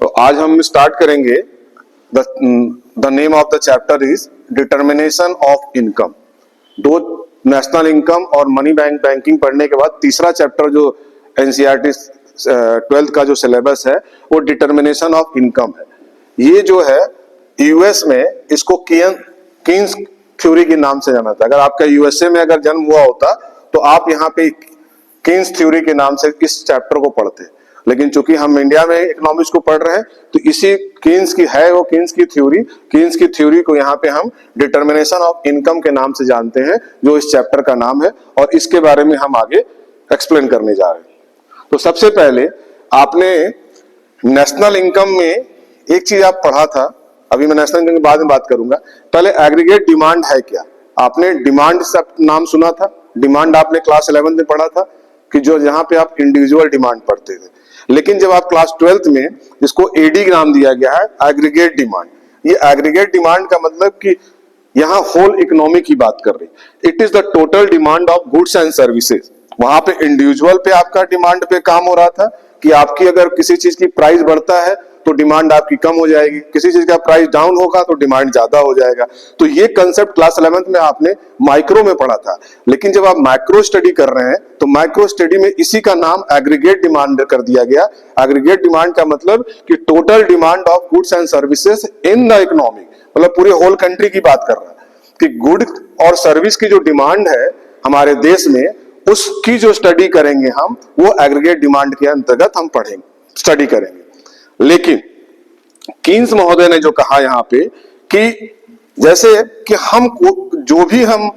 तो आज हम स्टार्ट करेंगे the name of the chapter is determination of income. दो नेशनल इनकम और मनी बैंकिंग पढ़ने के बाद तीसरा चैप्टर जो एनसीईआरटी 12th का जो सिलेबस है वो डिटर्मिनेशन ऑफ इनकम है। ये जो है यूएस में इसको कीन्स थ्योरी के नाम से जाना था। अगर आपका यूएसए में अगर जन्म हुआ होता तो आप यहाँ पे कीन्स थ्योरी के नाम से इस चैप्टर को पढ़ते, लेकिन चूंकि हम इंडिया में इकोनॉमिक्स को पढ़ रहे हैं तो इसी कीन्स की है वो कीन्स की थ्योरी को यहाँ पे हम डिटर्मिनेशन ऑफ इनकम के नाम से जानते हैं, जो इस चैप्टर का नाम है और इसके बारे में हम आगे एक्सप्लेन करने जा रहे हैं। तो सबसे पहले आपने नेशनल इनकम में एक चीज आप पढ़ा था, अभी मैं नेशनल इनकम के बाद में बात करूंगा। पहले एग्रीगेट डिमांड है क्या? आपने डिमांड सब नाम सुना था। डिमांड आपने क्लास 11 में पढ़ा था कि जो जहां पे आप इंडिविजुअल डिमांड पढ़ते थे, लेकिन जब आप क्लास 12th में इसको एडी नाम दिया गया है, एग्रीगेट डिमांड। ये एग्रीगेट डिमांड का मतलब कि यहाँ होल इकोनॉमी की बात कर रही। It is the total demand of goods and services. वहां पे इंडिविजुअल पे आपका डिमांड पे काम हो रहा था कि आपकी अगर किसी चीज की प्राइस बढ़ता है तो डिमांड आपकी कम हो जाएगी, किसी चीज का प्राइस डाउन होगा तो डिमांड ज्यादा हो जाएगा। तो ये कंसेप्ट क्लास 11th में आपने माइक्रो में पढ़ा था, लेकिन जब आप माइक्रो स्टडी कर रहे हैं तो माइक्रो स्टडी में इसी का नाम एग्रीगेट डिमांड कर दिया गया। एग्रीगेट डिमांड का मतलब कि total demand of goods and services in the economy, मतलब पूरे होल कंट्री की बात कर रहा है कि गुड और सर्विस की जो डिमांड है हमारे देश में, उसकी जो स्टडी करेंगे हम, वो एग्रीगेट डिमांड के अंतर्गत हम पढ़ेंगे, स्टडी करेंगे। लेकिन कीन्स महोदय ने जो कहा यहाँ पे कि जैसे कि हम जो भी हम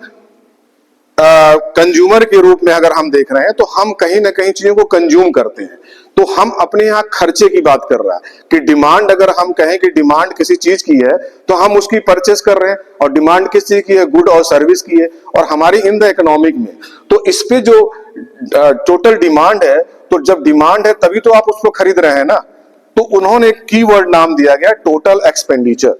कंज्यूमर के रूप में अगर हम देख रहे हैं तो हम कहीं ना कहीं चीजों को कंज्यूम करते हैं, तो हम अपने यहाँ खर्चे की बात कर रहा है कि डिमांड, अगर हम कहें कि डिमांड किसी चीज की है तो हम उसकी परचेस कर रहे हैं, और डिमांड किस चीज की है? गुड और सर्विस की है, और हमारी इन द इकोनॉमिक में तो इस पे जो टोटल डिमांड है, तो जब डिमांड है तभी तो आप उसको खरीद रहे हैं ना। तो उन्होंने कीवर्ड नाम दिया गया टोटल एक्सपेंडिचर।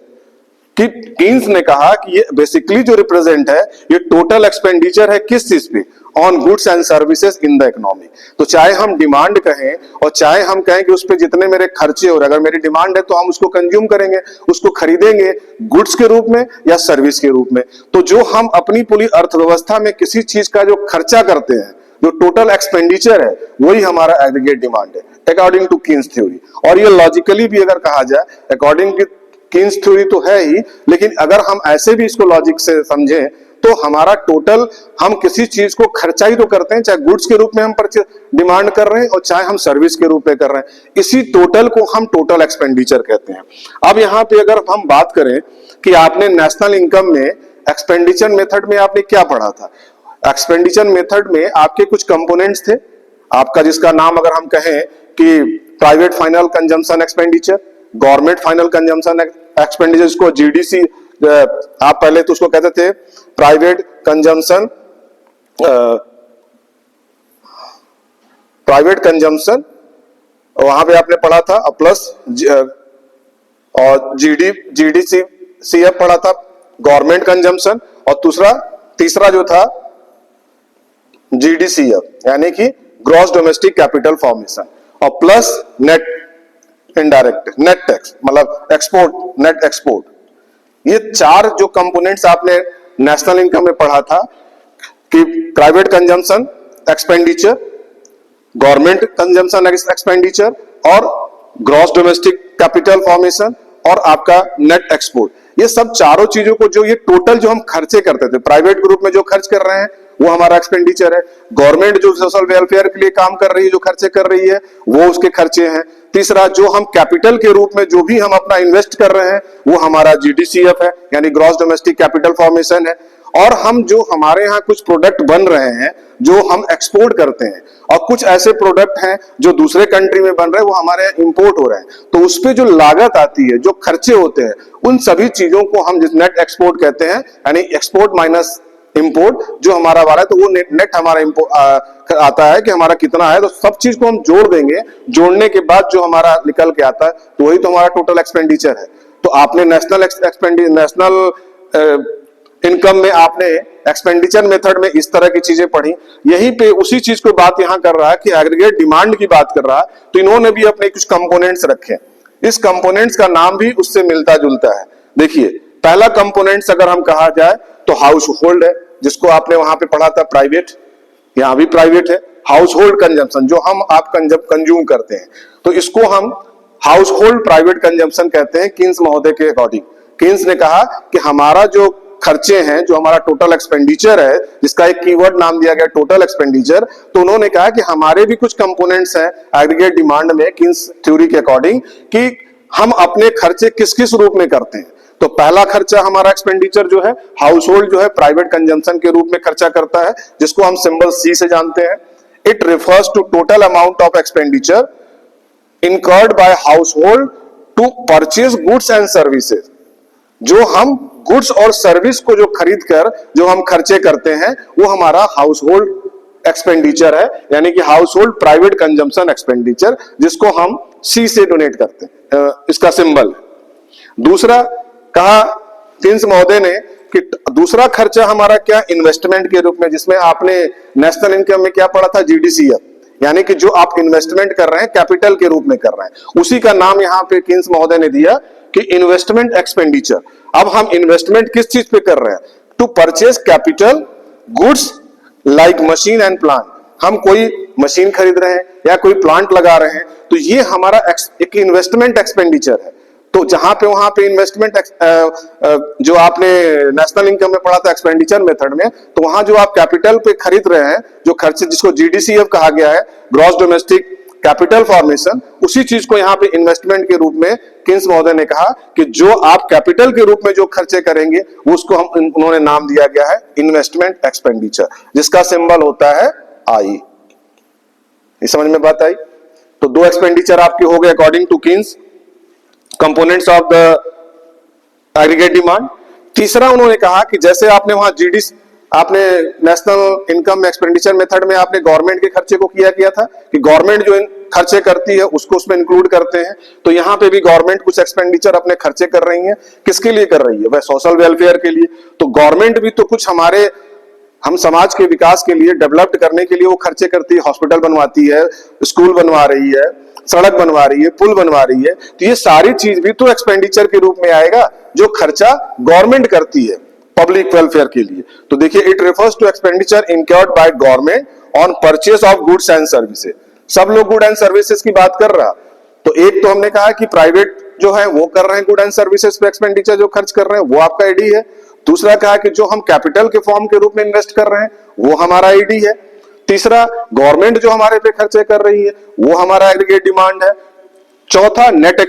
कि कीन्स ने कहा कि ये बेसिकली जो रिप्रेजेंट है ये टोटल एक्सपेंडिचर है किस चीज पे? On goods and services in the economy. तो चाहे हम डिमांड कहें और चाहे हम कहें कि उस पे जितने मेरे खर्चे हो रहे, अगर मेरी डिमांड है तो हम उसको कंज्यूम करेंगे, उसको खरीदेंगे गुड्स के रूप में या सर्विस के रूप में। तो जो हम अपनी पूरी अर्थव्यवस्था में किसी चीज का जो खर्चा करते हैं, जो टोटल एक्सपेंडिचर है, वही हमारा एग्रीगेट डिमांड है अकॉर्डिंग टू कीन्स थ्योरी। और ये लॉजिकली भी अगर कहा जाए अकॉर्डिंग टू कीन्स थ्योरी तो है ही, लेकिन अगर हम ऐसे भी इसको लॉजिक से समझें तो हमारा टोटल, हम किसी चीज को खर्चा ही तो करते हैं, चाहे गुड्स के रूप में हम परचेज डिमांड कर रहे हैं और चाहे हम सर्विस के रूप में कर रहे हैं, इसी टोटल को हम टोटल एक्सपेंडिचर कहते हैं। अब यहाँ पे अगर हम बात करें कि आपने नेशनल इनकम में एक्सपेंडिचर मेथड में आपने क्या पढ़ा था? एक्सपेंडिचर मेथड में आपके कुछ कंपोनेंट्स थे आपका, जिसका नाम अगर हम कहें कि private final consumption expenditure, government final consumption expenditure, इसको जीडीसी आप पहले तो उसको कहते थे प्राइवेट कंजम्पशन, वहां पे आपने पढ़ा था, प्लस और जीडीसीएफ पढ़ा था, गवर्नमेंट कंजम्पशन, और तीसरा जो था जीडीसीएफ यानी कि ग्रॉस डोमेस्टिक कैपिटल फॉर्मेशन, और plus net indirect net tax, मतलब एक्सपोर्ट, नेट एक्सपोर्ट। ये चार जो कंपोनेंट्स आपने नेशनल इनकम में पढ़ा था कि private consumption expenditure, government consumption expenditure, और ग्रॉस डोमेस्टिक कैपिटल फॉर्मेशन, और आपका नेट एक्सपोर्ट। ये सब चारों चीजों को, जो ये टोटल जो हम खर्चे करते थे, प्राइवेट ग्रुप में जो खर्च कर रहे हैं वो हमारा एक्सपेंडिचर है, गवर्नमेंट जो सोशल वेलफेयर के लिए काम कर रही है, जो खर्चे कर रही है, वो उसके खर्चे हैं। तीसरा, जो हम कैपिटल के रूप में जो भी हम अपना इन्वेस्ट कर रहे हैं वो हमारा जीडीसीएफ है, यानी ग्रॉस डोमेस्टिक कैपिटल फॉर्मेशन है। और हम जो हमारे यहाँ कुछ प्रोडक्ट बन रहे हैं जो हम एक्सपोर्ट करते हैं, और कुछ ऐसे प्रोडक्ट हैं जो दूसरे कंट्री में बन रहे हैं वो हमारे यहाँ इंपोर्ट हो रहे हैं, तो उस पे जो लागत आती है, जो खर्चे होते हैं, उन सभी चीजों को हम जिस नेट एक्सपोर्ट कहते हैं, यानी एक्सपोर्ट माइनस इंपोर्ट जो हमारा आ रहा है, तो वो नेट हमारा आता है कि हमारा कितना है, तो सब चीज को हम जोड़ देंगे, जोड़ने के बाद जो हमारा निकल के आता है तो वही तो हमारा टोटल एक्सपेंडिचर है। तो आपने नेशनल इनकम में आपने एक्सपेंडिचर मेथड में इस तरह की चीजें पढ़ी। यहीं पे उसी चीज को बात यहां कर रहा है कि एग्रीगेट डिमांड की बात कर रहा है, तो इन्होंने भी अपने कुछ कंपोनेंट्स रखे। इस कंपोनेंट्स का नाम भी उससे मिलता जुलता है। देखिए पहला कंपोनेंट्स अगर हम कहा जाए तो हाउस होल्ड है, जिसको आपने वहां पे पढ़ा था प्राइवेट, यहां भी प्राइवेट है। हाउस होल्ड कंजम्पशन जो हम आप कंज्यूम करते हैं, तो इसको हम हाउस होल्ड प्राइवेट कंजम्पशन कहते हैं किन्स महोदय के अकॉर्डिंग। किन्स ने कहा कि हमारा जो खर्चे हैं, जो हमारा टोटल एक्सपेंडिचर है, जिसका एक कीवर्ड नाम दिया गया टोटल एक्सपेंडिचर, तो उन्होंने कहा कि हमारे भी कुछ कंपोनेंट्स हैं एग्रीगेट डिमांड में किन्स थ्योरी के अकॉर्डिंग कि हम अपने खर्चे किस किस रूप में करते हैं। तो पहला खर्चा हमारा एक्सपेंडिचर जो है हाउस होल्ड जो है प्राइवेट कंजम्पशन के रूप में खर्चा करता है, जिसको हम सिंबल सी से जानते हैं। It refers to total amount of expenditure incurred by household to purchase goods and services। जो हम गुड्स और सर्विस को जो खरीद कर जो हम खर्चे करते हैं वो हमारा हाउस होल्ड एक्सपेंडिचर है, यानी कि house hold private consumption expenditure, जिसको हम सी से डोनेट करते हैं, इसका सिंबल है। दूसरा कहा किन्स महोदय ने कि दूसरा खर्चा हमारा क्या, इन्वेस्टमेंट के रूप में, जिसमें आपने नेशनल इनकम में क्या पढ़ा था, जीडीसीएफ, यानी कि जो आप इन्वेस्टमेंट कर रहे हैं कैपिटल के रूप में कर रहे हैं, उसी का नाम यहां पे किन्स महोदय ने दिया कि इन्वेस्टमेंट एक्सपेंडिचर। अब हम इन्वेस्टमेंट किस चीज पे कर रहे हैं, to purchase capital goods like machine and plant. हम कोई मशीन खरीद रहे हैं या कोई प्लांट लगा रहे हैं, तो ये हमारा एक इन्वेस्टमेंट एक्सपेंडिचर है। तो जहां पे वहां पे इन्वेस्टमेंट जो आपने नेशनल इनकम में पढ़ा था एक्सपेंडिचर मेथड में, तो वहां जो आप कैपिटल पे खरीद रहे हैं जो खर्चे, जिसको जीडीसीएफ कहा गया है, ग्रॉस डोमेस्टिक कैपिटल फॉर्मेशन, उसी चीज को यहाँ पे इन्वेस्टमेंट के रूप में किन्स महोदय ने कहा कि जो आप कैपिटल के रूप में जो खर्चे करेंगे वो उसको हम उन्होंने नाम दिया गया है इन्वेस्टमेंट एक्सपेंडिचर, जिसका सिंबल होता है आई। ये समझ में बात आई? तो दो एक्सपेंडिचर आपके हो गए according to Keynes, components of the aggregate demand. तीसरा उन्होंने कहा कि जैसे आपने वहां आपने नेशनल इनकम एक्सपेंडिचर मेथड में आपने गवर्नमेंट के खर्चे को किया था कि गवर्नमेंट जो खर्चे करती है उसको उसमें इंक्लूड करते हैं, तो यहाँ पे भी गवर्नमेंट कुछ एक्सपेंडिचर अपने खर्चे कर रही है। किसके लिए कर रही है? वह सोशल वेलफेयर के लिए। तो गवर्नमेंट भी तो कुछ हम समाज के विकास के लिए, डेवलप्ड करने के लिए वो खर्चे करती है, हॉस्पिटल बनवाती है, स्कूल बनवा रही है, सड़क बनवा रही है, पुल बनवा रही है, तो ये सारी चीज भी तो एक्सपेंडिचर के रूप में आएगा जो खर्चा गवर्नमेंट करती है पब्लिक वेलफेयर के लिए। तो देखिए it refers to expenditure incurred by government on purchase of goods and services. सब लोग गुड एंड सर्विसेज की बात कर रहा, तो एक तो हमने कहा कि प्राइवेट जो है वो कर रहे हैं गुड एंड सर्विसेज पे एक्सपेंडिचर जो खर्च कर रहे हैं वो आपका आईडी है। दूसरा कहा कि जो हम कैपिटल के फॉर्म के रूप में इन्वेस्ट कर रहे हैं वो हमारा आईडी है। तीसरा गवर्नमेंट जो हमारे पे खर्चे कर रही है वो हमारा एग्रीगेट डिमांड है। चौथा नेट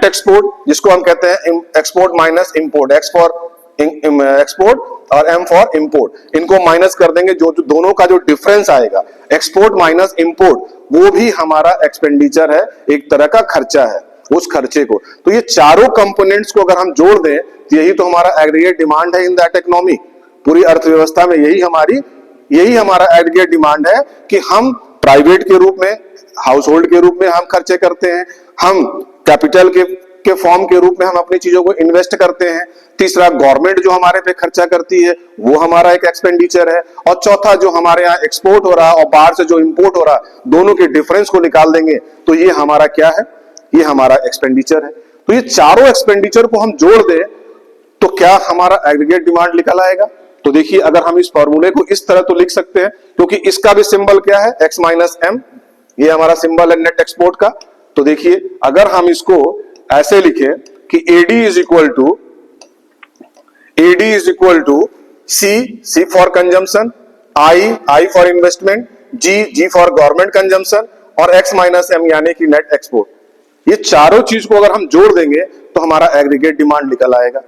एक्सपोर्ट, जिसको हम कहते हैं export minus import, x for export और एम फॉर इंपोर्ट, इनको माइनस कर देंगे, जो दोनों का जो डिफरेंस आएगा एक्सपोर्ट माइनस इंपोर्ट, वो भी हमारा एक्सपेंडिचर है, एक तरह का खर्चा है उस खर्चे को। तो ये चारों कंपोनेंट्स को अगर हम जोड़ दें तो यही तो हमारा एग्रीगेट डिमांड है इन दैट इकोनॉमी। पूरी अर्थव्यवस्था में यही हमारा एग्रीगेट डिमांड है कि हम प्राइवेट के रूप में, हाउस होल्ड के रूप में हम खर्चे करते हैं, हम कैपिटल के फॉर्म के रूप में हम अपनी चीजों को इन्वेस्ट करते हैं। तीसरा गवर्नमेंट जो हमारे पे खर्चा करती है वो हमारा एक एक्सपेंडिचर है। और चौथा जो हमारे यहाँ एक्सपोर्ट हो रहा है और बाहर से जो इंपोर्ट हो रहा है, दोनों के डिफरेंस को निकाल देंगे तो ये हमारा क्या है? ये हमारा एक्सपेंडिचर है। तो ये चारों एक्सपेंडिचर को हम जोड़ दें तो क्या हमारा एग्रीगेट डिमांड निकल आएगा? तो देखिए अगर हम इस फॉर्मूले को इस तरह तो लिख सकते हैं, क्योंकि इसका भी सिंबल क्या है? एक्स माइनस एम, ये हमारा सिंबल है नेट एक्सपोर्ट का। तो देखिए अगर हम इसको ऐसे लिखें कि AD is equal to C for consumption, I for investment, G for government consumption और एक्स माइनस एम यानी कि नेट एक्सपोर्ट। ये चारों चीज को अगर हम जोड़ देंगे तो हमारा एग्रीगेट डिमांड निकल आएगा।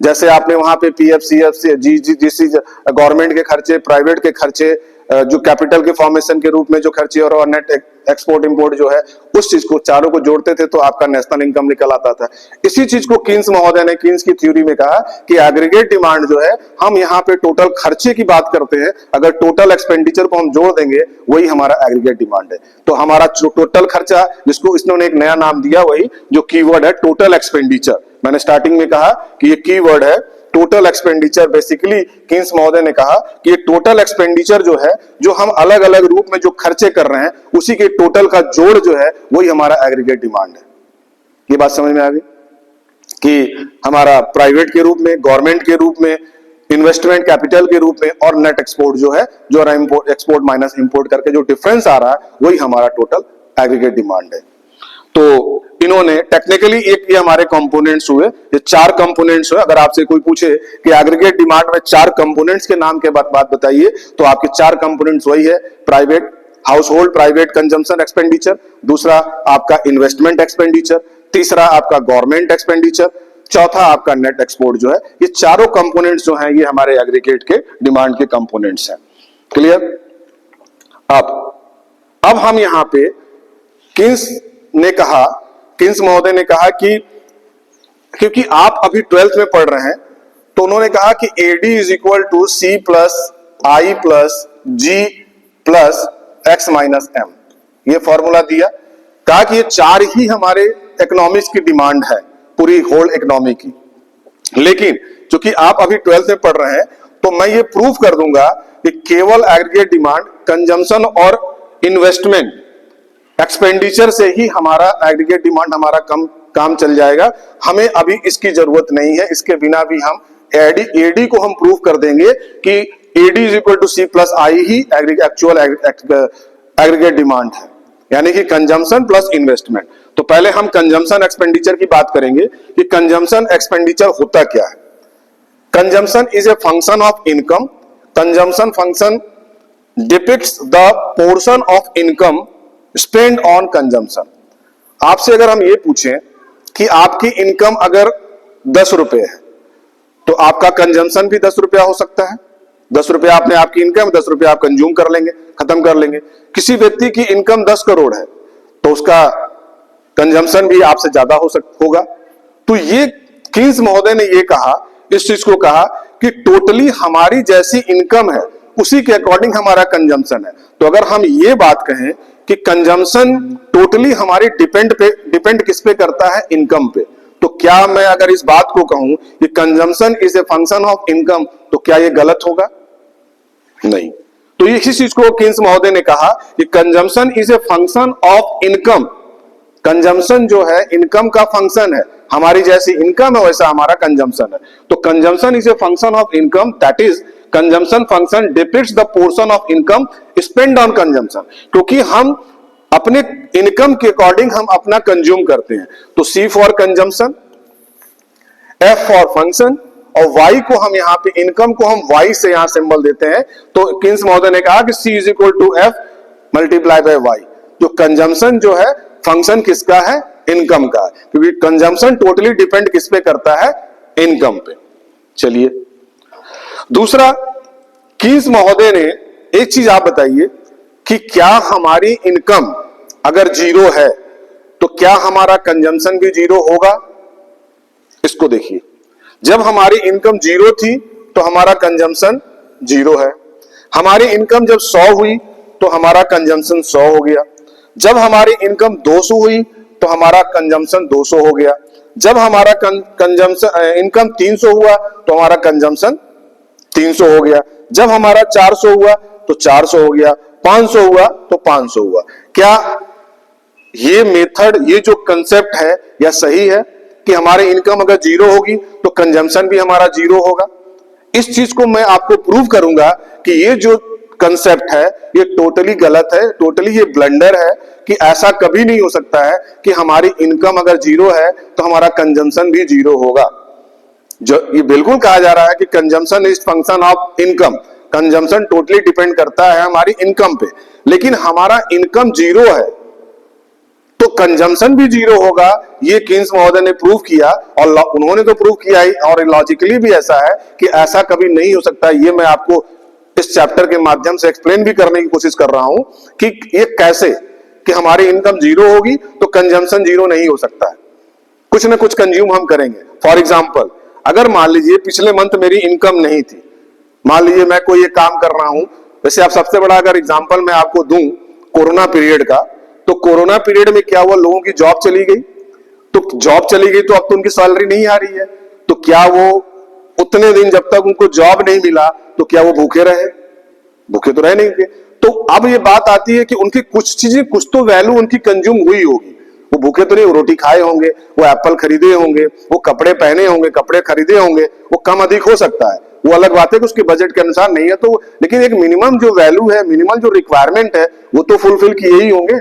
जैसे आपने वहां पे पीएफ, सीएफ, जीसी, गवर्नमेंट के खर्चे, प्राइवेट के खर्चे, जो कैपिटल के फॉर्मेशन के रूप में जो खर्चे और नेट एक्सपोर्ट इंपोर्ट जो है, उस चीज को चारों को जोड़ते थे तो आपका नेशनल इनकम निकल आता था। इसी चीज को किन्स महोदय ने किन्स की थ्योरी में कहा कि एग्रीगेट डिमांड जो है, हम यहाँ पे टोटल खर्चे की बात करते हैं, अगर टोटल एक्सपेंडिचर को हम जोड़ देंगे वही हमारा एग्रीगेट डिमांड है। तो हमारा टोटल खर्चा, जिसको इन्होंने एक नया नाम दिया, वही जो कीवर्ड है टोटल एक्सपेंडिचर। मैंने स्टार्टिंग में कहा कि ये कीवर्ड है टोटल एक्सपेंडिचर। बेसिकली किन्स महोदय ने कहा कि ये टोटल एक्सपेंडिचर जो है, जो हम अलग अलग रूप में जो खर्चे कर रहे हैं, उसी के टोटल का जोड़ जो है वही हमारा एग्रीगेट डिमांड है। ये बात समझ में आ गई कि हमारा प्राइवेट के रूप में, गवर्नमेंट के रूप में, इन्वेस्टमेंट कैपिटल के रूप में और नेट एक्सपोर्ट जो है, जो एक्सपोर्ट माइनस इंपोर्ट करके जो डिफरेंस आ रहा है वही हमारा टोटल एग्रीगेट डिमांड है। तो इन्होंने टेक्निकली एक ये हमारे कंपोनेंट्स हुए, ये 4 कंपोनेंट्स हुए। अगर आपसे कोई पूछे कि एग्रीगेट डिमांड में 4 कंपोनेंट्स के नाम के बात बताइए, तो आपके 4 कंपोनेंट्स वही है, private house hold private consumption expenditure, दूसरा आपका इन्वेस्टमेंट एक्सपेंडिचर, तीसरा आपका गवर्नमेंट एक्सपेंडिचर, चौथा आपका नेट एक्सपोर्ट जो है। ये चारों कंपोनेंट्स जो हैं ये हमारे एग्रीगेट के डिमांड के कंपोनेंट्स हैं। क्लियर? अब हम यहां पे किन्स महोदय ने कहा कि क्योंकि आप अभी 12th में पढ़ रहे हैं, तो उन्होंने कहा कि AD is equal to C plus I plus G plus X minus M, ये फॉर्मूला दिया। कहा कि ये 4 ही हमारे इकोनॉमिक्स की डिमांड है, पूरी होल इकोनॉमी की। लेकिन क्योंकि आप अभी 12th में पढ़ रहे हैं, तो मैं ये प्रूफ कर दूंगा कि केवल एग्रीगेट डिमांड, कंजम्पशन और इन्वेस्टमेंट एक्सपेंडिचर से ही हमारा एग्रीगेट डिमांड हमारा काम चल जाएगा। हमें अभी इसकी जरूरत नहीं है, इसके बिना भी हम एडी को हम प्रूफ कर देंगे कि AD is equal to C plus I ही एक्चुअल एग्रीगेट डिमांड है, यानी कि कंजम्पशन प्लस इन्वेस्टमेंट। तो पहले हम कंजम्पशन एक्सपेंडिचर की बात करेंगे कि कंजम्पशन एक्सपेंडिचर होता क्या है। Consumption is a function of income. Consumption function depicts the portion of income spend on consumption. आपसे अगर हम ये पूछें कि आपकी इनकम अगर 10 रुपए है, तो आपका कंजम्पशन भी 10 रुपया हो सकता है। 10 रुपया आपने, आपकी इनकम 10 रुपया आप कंज्यूम कर लेंगे, खत्म कर लेंगे। किसी व्यक्ति की इनकम 10 करोड़ है, तो उसका कंजम्पशन भी आपसे ज्यादा होगा। तो ये किन्स महोदय ने ये कहा, इस चीज को कहा कि टोटली हमारी जैसी इनकम है उसी के अकॉर्डिंग हमारा कंजम्पशन है। तो अगर हम ये बात कहें कि कंजम्पशन टोटली हमारी डिपेंड किस पे करता है, इनकम पे, तो क्या मैं अगर इस बात को कहूं कि consumption is a function of income, तो क्या ये गलत होगा? नहीं। तो इसी चीज को किन्स महोदय ने कहा कि consumption is a function of income. Consumption जो है इनकम का फंक्शन है, हमारी जैसी इनकम है वैसा हमारा कंजम्पशन है। तो consumption is a function of income, that is consumption function depicts the portion of income spend on consumption. क्योंकि हम अपने इनकम के अकॉर्डिंग हम अपना कंज्यूम करते हैं। तो C for consumption, F for function, और वाई को हम यहाँ पे इनकम को हम वाई से यहां सिंबल देते हैं। तो किन्स महोदय ने कहा कि C is equal to F multiply by Y. जो कंजम्पशन जो है फंक्शन किसका है, इनकम का, क्योंकि कंजम्पशन टोटली डिपेंड किस पे करता है, इनकम पे। चलिए दूसरा, किन्स महोदय ने एक चीज आप बताइए कि क्या हमारी इनकम अगर 0 है तो क्या हमारा कंजम्पशन भी 0 होगा? इसको देखिए, जब हमारी इनकम 0 थी तो हमारा कंजम्पशन 0 है। हमारी इनकम जब 100 हुई तो हमारा कंजम्पशन 100 हो गया। जब हमारी इनकम 200 हुई तो हमारा कंजम्पशन 200 हो गया। जब हमारा कंजम्पशन इनकम 300 हुआ तो हमारा कंजम्पशन 300 हो गया। जब हमारा 400 हुआ तो 400 हो गया, 500 हुआ तो 500 हुआ। क्या ये मेथड, ये जो कंसेप्ट है, यह सही है कि हमारी इनकम अगर 0 होगी तो कंजम्पशन भी हमारा 0 होगा? इस चीज को मैं आपको प्रूव करूंगा कि ये जो कंसेप्ट है ये टोटली गलत है, टोटली ये ब्लंडर है, कि ऐसा कभी नहीं हो सकता है कि हमारी इनकम अगर 0 है तो हमारा कंजम्पशन भी 0 होगा। जो ये बिल्कुल कहा जा रहा है कि consumption is function of income, consumption totally depend करता है हमारी इनकम पे। लेकिन हमारा इनकम 0 है तो कंजम्पशन भी 0 होगा, ये किन्स महोदय ने प्रूव किया। और उन्होंने तो प्रूव किया ही, और लॉजिकली भी ऐसा है कि ऐसा कभी नहीं हो सकता। ये मैं आपको इस चैप्टर के माध्यम से एक्सप्लेन भी करने की कोशिश कर रहा हूं कि ये कैसे, कि हमारी इनकम 0 होगी तो कंजम्पशन 0 नहीं हो सकता है, कुछ ना कुछ कंज्यूम हम करेंगे। फॉर एग्जाम्पल, अगर मान लीजिए पिछले मंथ मेरी इनकम नहीं थी, मान लीजिए मैं कोई ये काम कर रहा हूं, वैसे आप सबसे बड़ा अगर एग्जाम्पल मैं आपको दूं कोरोना पीरियड का, तो कोरोना पीरियड में क्या हुआ, लोगों की जॉब चली गई। तो जॉब चली गई तो अब तो उनकी सैलरी नहीं आ रही है, तो क्या वो उतने दिन जब तक उनको जॉब नहीं मिला तो क्या वो भूखे रहे? भूखे तो रह नहीं गए। तो अब ये बात आती है कि उनकी कुछ चीजें, कुछ तो वैल्यू उनकी कंज्यूम हुई होगी, वो भूखे तो नहीं, वो रोटी खाए होंगे, वो एप्पल खरीदे होंगे, वो कपड़े पहने होंगे, कपड़े खरीदे होंगे, वो कम अधिक हो सकता है, वो अलग बात है कि उसके बजट के अनुसार नहीं है तो, लेकिन एक मिनिमम जो वैल्यू है, मिनिमम जो रिक्वायरमेंट है, वो तो फुलफिल किए ही होंगे।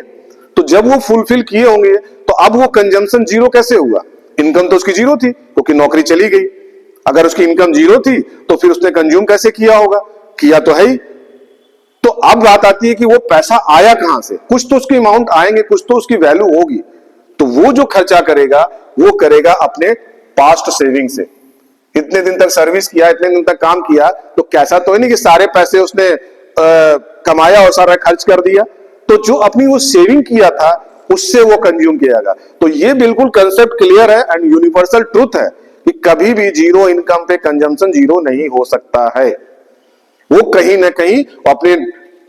तो जब वो फुलफिल किए होंगे तो अब वो कंजम्पशन जीरो कैसे हुआ? इनकम तो उसकी जीरो थी क्योंकि नौकरी चली गई। अगर उसकी इनकम जीरो थी तो फिर उसने कंज्यूम कैसे किया होगा? किया तो है ही। तो अब बात आती है कि वो पैसा आया कहां से? कुछ तो उसके अमाउंट आएंगे, कुछ तो उसकी वैल्यू होगी। तो वो जो खर्चा करेगा वो करेगा अपने पास्ट सेविंग से। इतने दिन तक सर्विस किया, इतने दिन तक काम किया, तो कैसा तो है नहीं कि सारे पैसे उसने कमाया और सारा खर्च कर दिया। तो जो अपनी वो सेविंग किया था उससे वो कंज्यूम कियागा। तो ये बिल्कुल कंसेप्ट क्लियर है एंड यूनिवर्सल ट्रुथ है कि कभी भी जीरो इनकम पे कंजम्पशन जीरो नहीं हो सकता है। वो कहीं ना कहीं अपने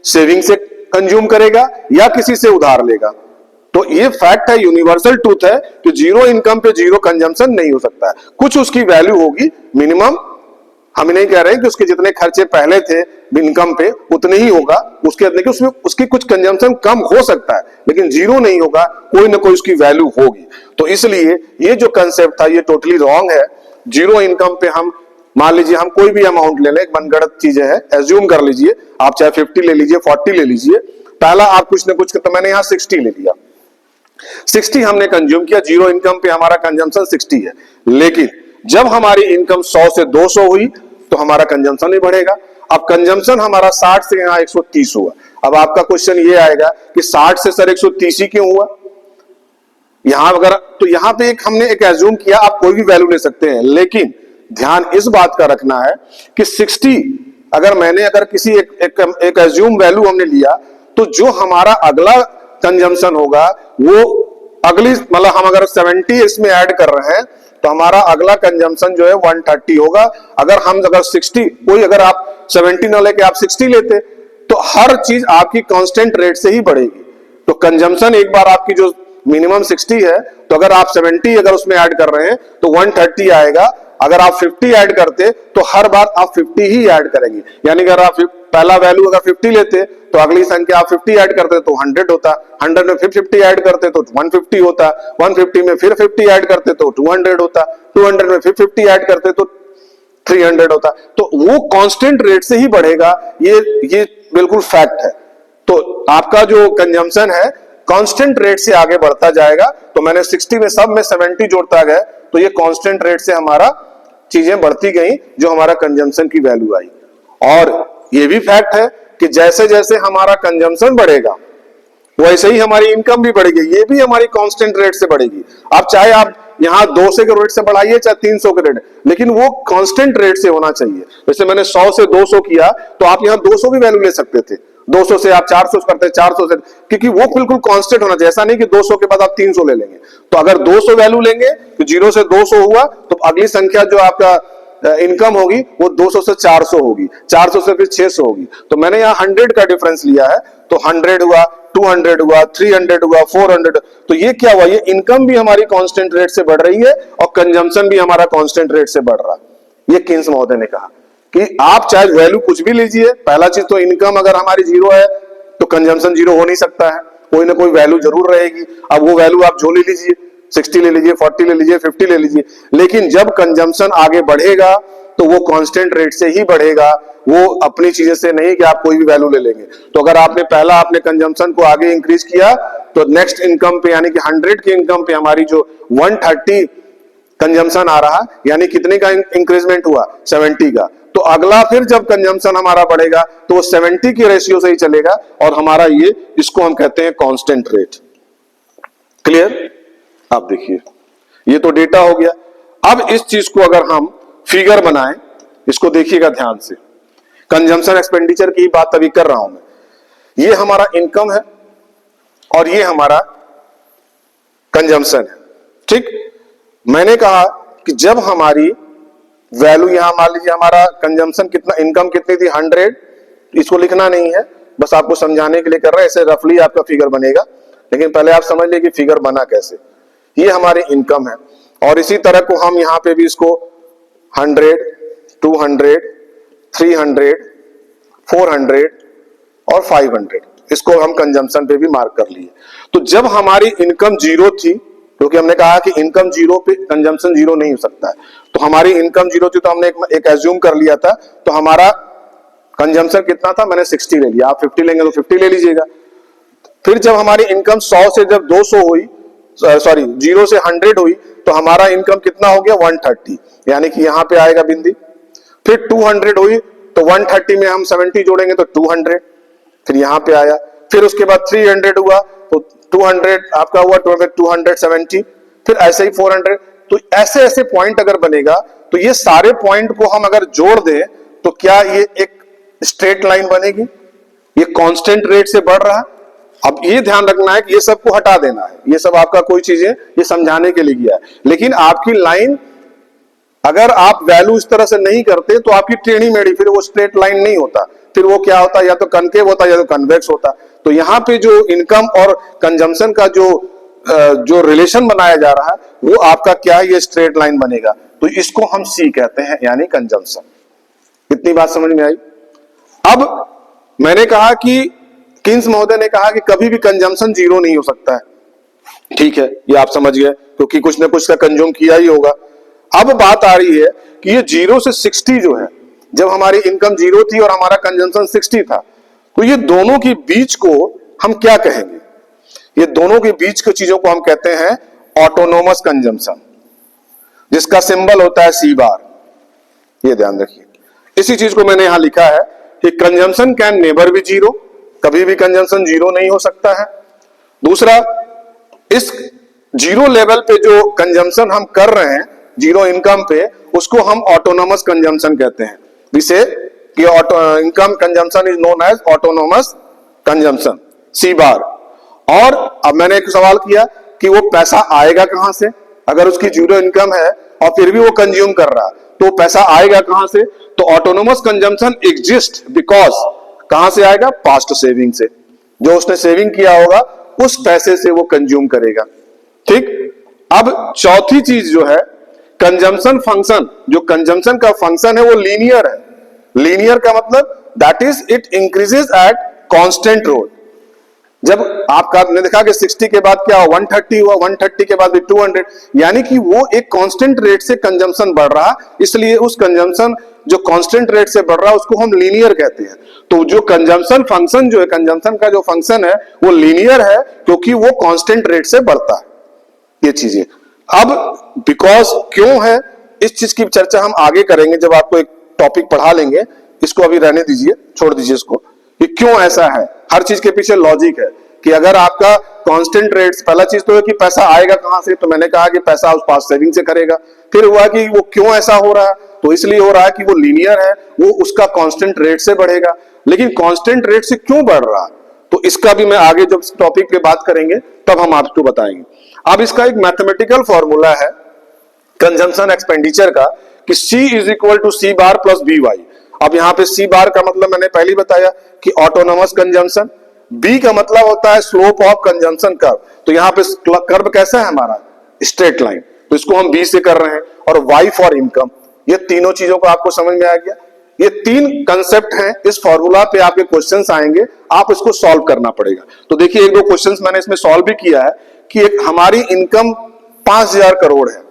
सेविंग से कंज्यूम करेगा या किसी से उधार लेगा। तो ये फैक्ट है, यूनिवर्सल ट्रूथ है कि जीरो इनकम पे जीरो कंजम्पशन नहीं हो सकता है। कुछ उसकी वैल्यू होगी मिनिमम, हम नहीं कह रहे कि उसके जितने खर्चे पहले थे इनकम पे उतने ही होगा, उसके देखिए उसमें उसकी कुछ कंजम्पशन कम हो सकता है लेकिन जीरो नहीं होगा, कोई ना कोई उसकी वैल्यू होगी। तो इसलिए ये जो कंसेप्ट था ये टोटली रॉन्ग है। जीरो इनकम पे हम मान लीजिए हम कोई भी अमाउंट ले लें, एक मनगढ़ंत चीजें है, एज्यूम कर लीजिए, आप चाहे 50 ले लीजिए, 40 ले लीजिए, पहला आप कुछ ना कुछ, तो मैंने यहां 60 ले लिया, 60 हमने कंज्यूम किया, जीरो इनकम पे हमारा कंजम्पशन 60 है। लेकिन जब हमारी इनकम 100 से 200 हुई तो हमारा कंजम्पशन नहीं बढ़ेगा। अब कंजम्पशन हमारा 60 से यहां 130 हुआ। अब आपका क्वेश्चन ये आएगा कि 60 से सर 130 ही क्यों हुआ? यहां अगर तो यहां पे एक हमने एक एज्यूम किया, आप कोई भी वैल्यू ले सकते हैं, लेकिन ध्यान इस बात का रखना है कि 60 अगर मैंने अगर किसी एक एज्यूम वैल्यू हमने लिया तो जो हमारा अगला कंजम्पशन होगा वो अगली मतलब हम अगर 70 इसमें ऐड कर रहे हैं तो हमारा अगला कंजम्पशन जो है 130 होगा। अगर 60 कोई अगर आप 70 ना लेके आप 60 लेते तो हर चीज आपकी कांस्टेंट रेट से ही बढ़ेगी। तो कंजम्पशन एक बार आपकी जो मिनिमम 60 है तो अगर आप 70 अगर उसमें ऐड कर रहे हैं तो 130 आएगा। अगर आप 50 ऐड करते तो हर बार आप 50 ही ऐड करेंगे, यानी अगर आप पहला वैल्यू अगर 50 लेते तो अगली संख्या आप 50 ऐड करते तो 100 होता, 100 में फिर 50 ऐड करते तो 150 होता, 150 में फिर 50 ऐड करते तो 200 होता, 200 में फिर 50 ऐड करते तो 300 होता। तो वो कांस्टेंट रेट से ही बढ़ेगा, ये बिल्कुल फैक्ट है। तो आपका जो कंजम्पशन है कांस्टेंट रेट से आगे बढ़ता जाएगा। तो मैंने 60 में सब में 70 जोड़ता गया तो ये कांस्टेंट रेट से हमारा चीजें बढ़ती गई, जो हमारा कंजम्पशन की वैल्यू आई। और ये भी फैक्ट है कि जैसे जैसे हमारा कंजम्पशन बढ़ेगा वैसे ही हमारी इनकम भी बढ़ेगी, ये भी हमारी कांस्टेंट रेट से बढ़ेगी। आप चाहे आप यहां 200 के रेट से बढ़ाइए चाहे 300 के रेट, लेकिन वो कांस्टेंट रेट से होना चाहिए। जैसे मैंने 100 से 200 किया तो आप यहां 200 भी वैल्यू ले सकते थे, 200 से आप 400 करते, 400 से, क्योंकि वो बिल्कुल कांस्टेंट होना चाहिए। ऐसा नहीं कि 200 के बाद आप 300 ले लेंगे। तो अगर 200 वैल्यू लेंगे तो 0 से 200 हुआ तो अगली संख्या जो आपका इनकम होगी वो 200 से 400 होगी, 400 से फिर 600 होगी। तो मैंने यहाँ 100 का डिफरेंस लिया है, तो 100 हुआ, 200 हुआ, 300 हुआ, 400। तो ये क्या हुआ? ये इनकम भी हमारी कांस्टेंट रेट से बढ़ रही है और कंजम्पशन भी हमारा कांस्टेंट रेट से बढ़ रहा है। ये किन्स महोदय ने कहा कि आप चाहे वैल्यू कुछ भी लीजिए, पहला चीज तो इनकम अगर हमारी जीरो है तो कंजम्पशन जीरो हो नहीं सकता है, कोई ना कोई वैल्यू जरूर रहेगी। अब वो वैल्यू आप जो ले लीजिए, 60 ले लीजिए, 40 ले लीजिए, 50 ले लीजिए, लेकिन जब कंजम्पशन आगे बढ़ेगा तो वो कांस्टेंट रेट से ही बढ़ेगा, वो अपनी चीजें से नहीं कि आप कोई भी वैल्यू ले लेंगे। तो अगर आपने पहला आपने कंजम्पशन को आगे इंक्रीज किया तो नेक्स्ट इनकम पे यानी कि 100 की इनकम पे हमारी जो 130 कंजम्पशन आ रहा, यानी कितने का इंक्रीजमेंट हुआ? 70 का। तो अगला फिर जब कंजम्पशन हमारा बढ़ेगा तो वो 70 की रेशियो से ही चलेगा और हमारा ये, इसको हम कहते हैं कांस्टेंट रेट। क्लियर? आप देखिए ये तो डेटा हो गया। अब इस चीज को अगर हम फिगर बनाएं, इसको देखिएगा ध्यान से, कंजम्पशन एक्सपेंडिचर की बात अभी कर रहा हूं मैं। ये हमारा इनकम है और ये हमारा कंजम्पशन है, ठीक। मैंने कहा कि जब हमारी वैल्यू यहां मान लीजिए हमारा कंजम्पशन कितना, इनकम कितनी थी 100, इसको लिखना नहीं है, बस आपको समझाने के लिए कर रहा है, ऐसे रफली आपका फिगर बनेगा। लेकिन पहले आप समझ लीजिए कि फिगर बना कैसे। ये हमारी इनकम है और इसी तरह को हम यहां पे भी इसको 100, 200, 300, 400 और 500 इसको हम कंजम्पशन पे भी मार्क कर लिए। तो जब हमारी इनकम जीरो थी, क्योंकि हमने कहा कि इनकम जीरो पे कंजम्पशन जीरो नहीं हो सकता है, तो हमारी इनकम जीरो थी तो हमने एक एज्यूम कर लिया था, तो हमारा कंजम्पशन कितना था, मैंने 60 ले लिया, आप 50 लेंगे तो 50 ले लीजिएगा। फिर जब हमारी इनकम 100 से जब 200 हुई, सॉरी 0 से 100 हुई, तो हमारा इनकम कितना हो गया 130, यानी कि यहां पे आएगा बिंदी। फिर 200 हुई तो 130 में हम 70 जोड़ेंगे तो 200, फिर यहां पे आया। फिर उसके बाद 300 हुआ तो 200 आपका हुआ 270, फिर ऐसे ही 400। तो ऐसे ऐसे पॉइंट अगर बनेगा तो ये सारे पॉइंट को हम अगर जोड़ दें तो क्या ये एक स्ट्रेट लाइन बनेगी, ये कांस्टेंट रेट से बढ़ रहा है। अब ये ध्यान रखना है कि ये सबको हटा देना है, ये सब आपका कोई चीजें ये समझाने के लिए किया है, लेकिन आपकी लाइन अगर आप वैल्यू इस तरह से नहीं करते तो आपकी टेढ़ी मेढ़ी, फिर वो स्ट्रेट लाइन नहीं होता, फिर वो क्या होता है, या तो कनकेव होता या तो कन्वेक्स होता। तो यहाँ पे जो इनकम और कंजम्पशन का जो रिलेशन बनाया जा रहा है वो आपका क्या है, ये स्ट्रेट लाइन बनेगा। तो इसको हम सी कहते हैं, यानी कंजम्पशन। कितनी बात समझ में आई। अब मैंने कहा कि किन्स महोदय ने कहा कि कभी भी कंजम्पशन जीरो नहीं हो सकता है। ठीक है, ये आप समझ गए, क्योंकि कुछ ना कुछ का कंज्यूम किया ही होगा। अब बात आ रही है कि ये 0 से 60 जो है, जब हमारी इनकम 0 थी और हमारा कंजम्पशन 60 था, तो ये दोनों के बीच को हम क्या कहेंगे, ये दोनों के बीच की चीजों को हम कहते हैं ऑटोनोमस कंजम्पशन, जिसका सिंबल होता है सी बार। ये ध्यान रखिए, इसी चीज को मैंने यहां लिखा है कि consumption can never be zero, कभी भी कंजम्पशन जीरो नहीं हो सकता है। दूसरा, इस जीरो लेवल पे जो कंजम्पशन हम कर रहे हैं जीरो इनकम पे, उसको हम ऑटोनोमस कंजम्पशन कहते हैं। विषय कि income consumption is known as autonomous consumption, C bar. और अब मैंने एक सवाल किया कि वो पैसा आएगा कहां से, अगर उसकी जीरो इनकम है और फिर भी वो कंज्यूम कर रहा, तो पैसा आएगा कहां से। तो ऑटोनोमस कंजम्पशन एग्जिस्ट बिकॉज कहां से आएगा, पास्ट सेविंग से, जो उसने सेविंग किया होगा उस पैसे से वो कंज्यूम करेगा। ठीक। अब चौथी चीज जो है कंजम्पशन फंक्शन, जो कंजम्पशन का फंक्शन है वो लीनियर है। लीनियर का मतलब that is it increases at constant rate. जब आपने देखा कि 60 के बाद क्या हुआ, 130 हुआ, 130 के बाद भी 200, यानी कि वो एक कांस्टेंट रेट से कंजम्पशन बढ़ रहा, इसलिए उस कंजम्पशन जो कांस्टेंट रेट से बढ़ रहा है उसको हम लीनियर कहते हैं। तो जो कंजम्पशन फंक्शन जो है, कंजम्पशन का जो फंक्शन है वो लीनियर है, क्योंकि वो कांस्टेंट रेट से बढ़ता है। ये चीजें अब बिकॉज क्यों है, इस चीज की चर्चा हम आगे करेंगे जब आपको एक टॉपिक पढ़ा लेंगे। इसको अभी रहने दीजिए, छोड़ दीजिए इसको, कि क्यों ऐसा है। हर चीज के पीछे लॉजिक है कि अगर आपका कांस्टेंट रेट, पहला चीज तो है कि पैसा आएगा कहां से, तो मैंने कहा कि पैसा उस पास सेविंग से करेगा। फिर हुआ कि वो क्यों ऐसा हो रहा है, तो इसलिए हो रहा है कि वो लीनियर है, वो उसका कांस्टेंट रेट से बढ़ेगा। लेकिन कांस्टेंट रेट से क्यों बढ़ रहा, तो इसका भी मैं आगे जब टॉपिक पे बात करेंगे तब हम आपको बताएंगे। अब इसका एक मैथमेटिकल फॉर्मूला है कंजम्पशन एक्सपेंडिचर का कि C is equal to C bar plus B Y. अब यहाँ पे सी बार का मतलब मैंने पहले बताया कि ऑटोनोमस कंजम्पशन, बी का मतलब होता है स्लोप ऑफ कंजम्पशन कर्व। तो यहाँ पे कर्व कैसा है हमारा, स्ट्रेट लाइन, तो इसको हम बी से कर रहे हैं। और वाई फॉर इनकम, ये तीनों चीजों को आपको समझ में आ गया। ये तीन कंसेप्ट हैं, इस फॉर्मूला पे आपके क्वेश्चंस आएंगे, आप इसको सॉल्व करना पड़ेगा। तो देखिए एक दो क्वेश्चंस मैंने इसमें सॉल्व भी किया है कि एक हमारी इनकम 5000 करोड़ है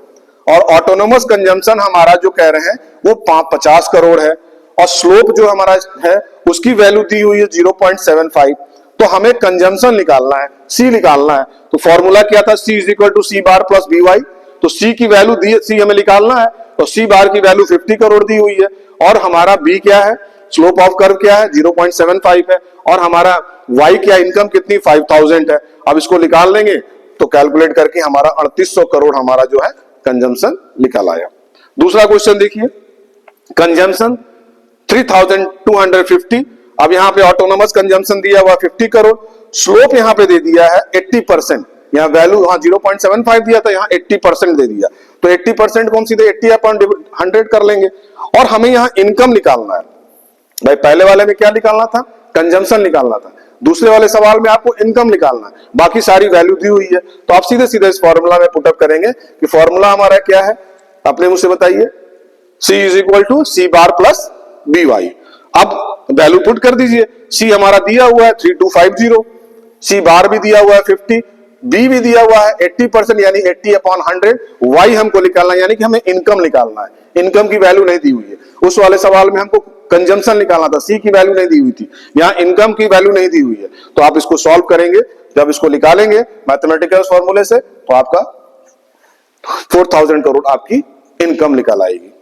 और ऑटोनोमस कंजम्पशन हमारा जो कह रहे हैं वो 50 करोड़ है, और स्लोप जो हमारा है उसकी वैल्यू दी हुई है 0.75। तो हमें कंजम्पशन निकालना है, सी निकालना है। तो फॉर्मूला क्या था, C is equal to C bar plus B Y. तो सी की वैल्यू दी, सी हमें निकालना है, तो सी बार की वैल्यू 50 करोड़ दी हुई है, और हमारा बी क्या है, स्लोप ऑफ कर्व क्या है 0.75 है, और हमारा वाई क्या, इनकम कितनी 5000 है। अब इसको निकाल लेंगे तो कैलकुलेट करके हमारा 3800 करोड़ हमारा जो है कंजम्पशन निकल आया। दूसरा क्वेश्चन देखिए, कंजम्पशन 3250। अब यहां पे ऑटोनोमस कंजम्पशन दिया हुआ 50 करोड़, स्लोप यहां पे दे दिया है 80%। यहां वैल्यू 0.75 दिया था, यहां 80% दे दिया। तो 80% को हम सीधे 80 अपॉन 100 कर लेंगे। और हमें यहां इनकम निकालना है। भाई पहले वाले में क्या निकालना था, कंजम्पशन निकालना था, दूसरे वाले सवाल में आपको इनकम निकालना है। बाकी सारी वैल्यू दी हुई है, तो आप सीधे सीधे इस फॉर्मूला में पुटअप करेंगे कि फॉर्मूला हमारा क्या है, अपने मुझसे बताइए, C is equal to C bar plus B Y. अब वैल्यू पुट कर दीजिए। सी हमारा दिया हुआ है 3250, सी बार भी दिया हुआ है 50, बी भी दिया हुआ है 80% यानी 80/100, वाई हमको निकालना है यानी कि हमें इनकम निकालना है। इनकम की वैल्यू नहीं दी हुई है। उस वाले सवाल में हमको कंजम्पशन निकालना था, सी की वैल्यू नहीं दी हुई थी, यहां इनकम की वैल्यू नहीं दी हुई है। तो आप इसको सॉल्व करेंगे, जब इसको निकालेंगे मैथमेटिकल फॉर्मूले से, तो आपका 4000 करोड़ आपकी इनकम निकल आएगी।